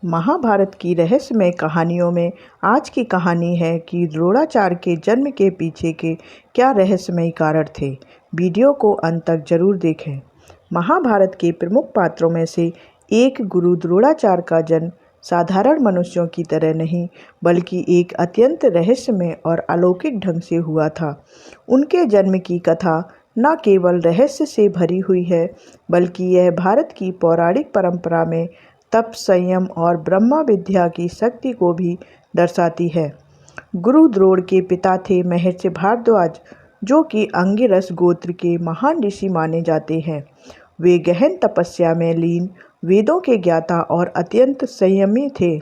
महाभारत की रहस्यमय कहानियों में आज की कहानी है कि द्रोणाचार्य के जन्म के पीछे के क्या रहस्यमय कारण थे। वीडियो को अंत तक जरूर देखें। महाभारत के प्रमुख पात्रों में से एक गुरु द्रोणाचार्य का जन्म साधारण मनुष्यों की तरह नहीं बल्कि एक अत्यंत रहस्यमय और अलौकिक ढंग से हुआ था। उनके जन्म की कथा न केवल रहस्य से भरी हुई है बल्कि यह भारत की पौराणिक परंपरा में तप, संयम और ब्रह्मा विद्या की शक्ति को भी दर्शाती है। गुरु द्रोण के पिता थे महर्षि भारद्वाज, जो कि अंगिरस गोत्र के महान ऋषि माने जाते हैं। वे गहन तपस्या में लीन, वेदों के ज्ञाता और अत्यंत संयमी थे।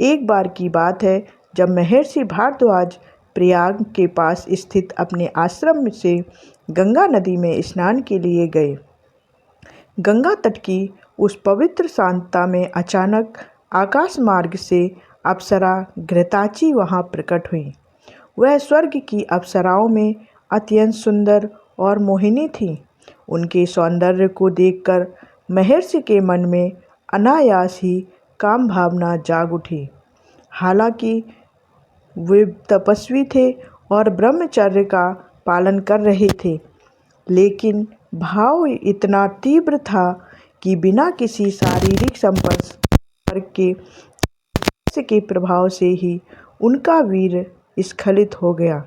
एक बार की बात है जब महर्षि भारद्वाज प्रयाग के पास स्थित अपने आश्रम से गंगा नदी में स्नान के लिए गए। गंगा तट की उस पवित्र शांतता में अचानक आकाश मार्ग से अप्सरा घृताची वहां प्रकट हुई। वह स्वर्ग की अप्सराओं में अत्यंत सुंदर और मोहिनी थी। उनके सौंदर्य को देखकर महर्षि के मन में अनायास ही काम भावना जाग उठी। हालांकि वे तपस्वी थे और ब्रह्मचर्य का पालन कर रहे थे, लेकिन भाव इतना तीव्र था कि बिना किसी शारीरिक संपर्क के प्रभाव से ही उनका वीर स्खलित हो गया।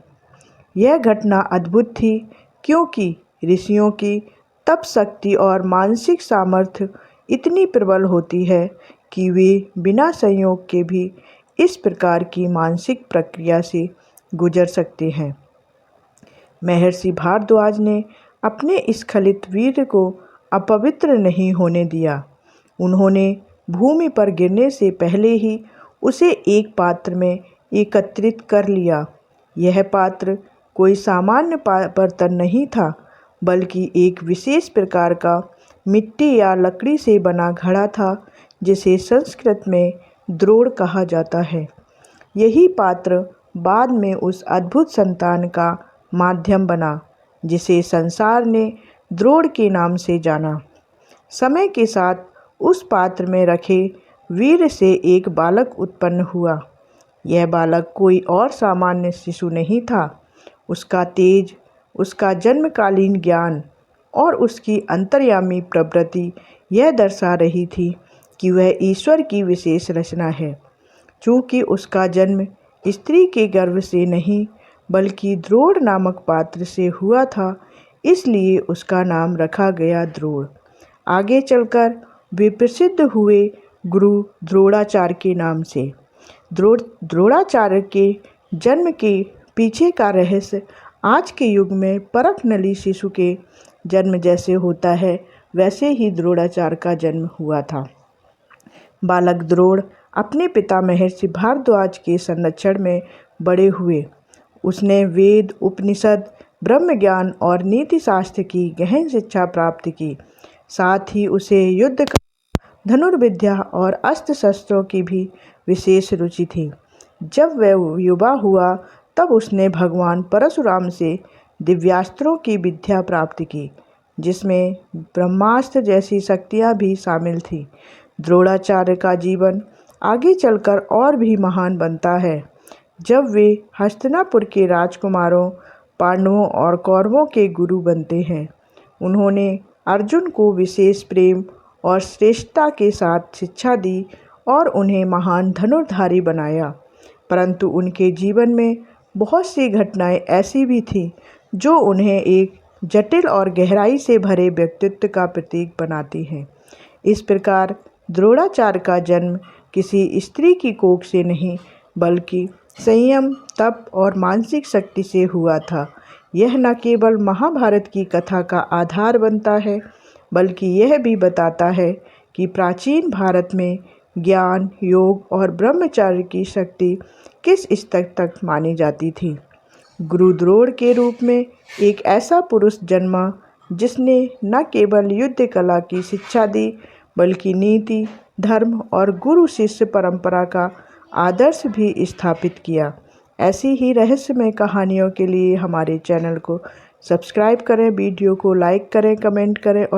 यह घटना अद्भुत थी क्योंकि ऋषियों की तप शक्ति और मानसिक सामर्थ्य इतनी प्रबल होती है कि वे बिना संयोग के भी इस प्रकार की मानसिक प्रक्रिया से गुजर सकते हैं। महर्षि भारद्वाज ने अपने स्खलित वीर को अपवित्र नहीं होने दिया। उन्होंने भूमि पर गिरने से पहले ही उसे एक पात्र में एकत्रित कर लिया। यह पात्र कोई सामान्य बर्तन नहीं था, बल्कि एक विशेष प्रकार का मिट्टी या लकड़ी से बना घड़ा था, जिसे संस्कृत में द्रोण कहा जाता है। यही पात्र बाद में उस अद्भुत संतान का माध्यम बना, जिसे संसार ने द्रोण के नाम से जाना। समय के साथ उस पात्र में रखे वीर से एक बालक उत्पन्न हुआ। यह बालक कोई और सामान्य शिशु नहीं था। उसका तेज, उसका जन्मकालीन ज्ञान और उसकी अंतर्यामी प्रवृत्ति यह दर्शा रही थी कि वह ईश्वर की विशेष रचना है। चूँकि उसका जन्म स्त्री के गर्भ से नहीं बल्कि द्रोण नामक पात्र से हुआ था, इसलिए उसका नाम रखा गया द्रोण। आगे चलकर वे प्रसिद्ध हुए गुरु द्रोणाचार्य के नाम से। द्रोणाचार्य के जन्म के पीछे का रहस्य आज के युग में परख नली शिशु के जन्म जैसे होता है, वैसे ही द्रोणाचार्य का जन्म हुआ था। बालक द्रोण अपने पिता महर्षि भारद्वाज के संरक्षण में बड़े हुए। उसने वेद, उपनिषद, ब्रह्म ज्ञान और नीति शास्त्र की गहन शिक्षा प्राप्त की। साथ ही उसे युद्ध, धनुर्विद्या और अस्त्र शस्त्रों की भी विशेष रुचि थी। जब वह युवा हुआ तब उसने भगवान परशुराम से दिव्यास्त्रों की विद्या प्राप्त की, जिसमें ब्रह्मास्त्र जैसी शक्तियाँ भी शामिल थीं। द्रोणाचार्य का जीवन आगे चलकर और भी महान बनता है जब वे हस्तिनापुर के राजकुमारों, पांडवों और कौरवों के गुरु बनते हैं। उन्होंने अर्जुन को विशेष प्रेम और श्रेष्ठता के साथ शिक्षा दी और उन्हें महान धनुर्धारी बनाया। परंतु उनके जीवन में बहुत सी घटनाएं ऐसी भी थीं जो उन्हें एक जटिल और गहराई से भरे व्यक्तित्व का प्रतीक बनाती हैं। इस प्रकार द्रोणाचार्य का जन्म किसी स्त्री की कोख से नहीं बल्कि संयम, तप और मानसिक शक्ति से हुआ था। यह न केवल महाभारत की कथा का आधार बनता है बल्कि यह भी बताता है कि प्राचीन भारत में ज्ञान, योग और ब्रह्मचर्य की शक्ति किस स्तर तक मानी जाती थी। गुरु द्रोण के रूप में एक ऐसा पुरुष जन्मा जिसने न केवल युद्ध कला की शिक्षा दी बल्कि नीति, धर्म और गुरु शिष्य परंपरा का आदर्श भी स्थापित किया। ऐसी ही रहस्यमय कहानियों के लिए हमारे चैनल को सब्सक्राइब करें, वीडियो को लाइक करें, कमेंट करें और